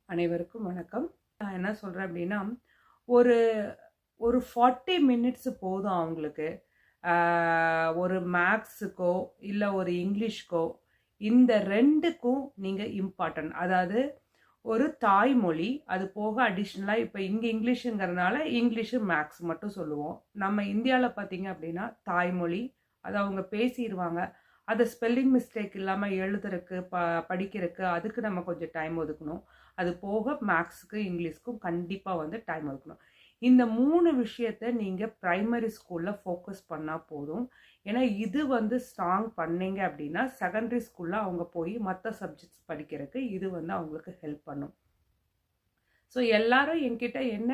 அனைவருக்கும் வணக்கம். நான் என்ன சொல்றேன் அப்படின்னா, ஒரு ஒரு 40 மினிட்ஸ் போதும் அவங்களுக்கு. ஒரு மேத்ஸுக்கோ, இல்ல ஒரு இங்கிலீஷ்க்கோ, இந்த 2க்கும் நீங்க இம்பார்ட்டன்ட். அதாவது ஒரு தாய்மொழி, அது போக அடிஷ்னலா இப்ப இங்க இங்கிலீஷுங்கிறனால இங்கிலீஷு, மேத்ஸ் மட்டும் சொல்லுவோம். நம்ம இந்தியால பார்த்தீங்க அப்படின்னா, தாய்மொழி அத அவங்க பேசிருவாங்க. அத ஸ்பெல்லிங் மிஸ்டேக் இல்லாம எழுதுறக்கு, படிக்கிறக்கு அதுக்கு நம்ம கொஞ்சம் டைம் ஒதுக்கணும். அது போக மேத்ஸ்க்கு, இங்கிலீஷ்க்கும் கண்டிப்பா டைம் ஒதுக்கணும். இந்த 3 விஷயத்த நீங்க பிரைமரி ஸ்கூல்ல ஃபோக்கஸ் பண்ணா போதும். ஏன்னா இது ஸ்ட்ராங் பண்ணீங்க அப்படின்னா, செகண்டரி ஸ்கூல்ல அவங்க போய் மத்த சப்ஜெக்ட்ஸ் படிக்கிறக்கு இது அவங்களுக்கு ஹெல்ப் பண்ணும். ஸோ எல்லாரும் என்கிட்ட என்ன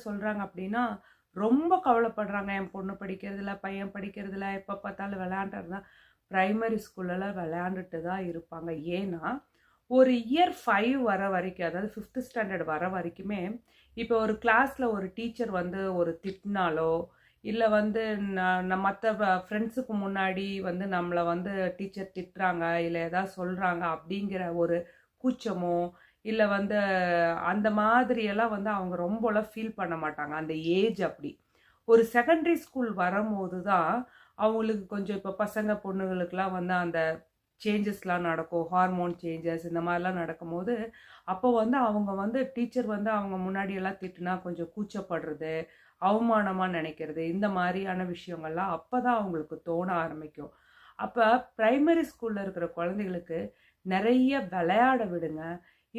சொல்றாங்க அப்படின்னா, ரொம்ப கவலைப்படுறாங்க. என் பொண்ணு படிக்கிறதில்ல, பையன் படிக்கிறதில்ல, எப்ப பார்த்தாலும் விளையாண்டுட்டு தான். பிரைமரி ஸ்கூல்லலாம் விளையாண்டுட்டு தான் இருப்பாங்க. ஏன்னா, ஒரு இயர் 5 வர வரைக்கும், அதாவது 5th ஸ்டாண்டர்ட் வர வரைக்குமே, இப்போ ஒரு கிளாஸ்ல ஒரு டீச்சர் ஒரு திட்டினாலோ, இல்ல மத்த ஃப்ரெண்ட்ஸுக்கு முன்னாடி நம்மள டீச்சர் திட்டுறாங்க, இல்ல ஏதாவது சொல்றாங்க அப்படிங்கிற ஒரு கூச்சமோ, இல்ல அந்த மாதிரியெல்லாம் அவங்க ரொம்பலாம் ஃபீல் பண்ண மாட்டாங்க. அந்த ஏஜ் அப்படி. ஒரு செகண்டரி ஸ்கூல் வரும்போது தான் அவங்களுக்கு கொஞ்சம் இப்போ பசங்க பொண்ணுங்களுக்கெல்லாம் அந்த சேஞ்சஸ்லாம் நடக்கும். ஹார்மோன் சேஞ்சஸ் இந்த மாதிரிலாம் நடக்கும்போது, அப்போ அவங்க டீச்சர் அவங்க முன்னாடியெல்லாம் திட்டுனா கொஞ்சம் கூச்சப்படுறது, அவமானமா நினைக்கிறது, இந்த மாதிரியான விஷயங்கள்லாம் அப்பதான் அவங்களுக்கு தோண ஆரம்பிக்கும். அப்ப பிரைமரி ஸ்கூல்ல இருக்கிற குழந்தைகளுக்கு நிறைய விளையாட விடுங்க.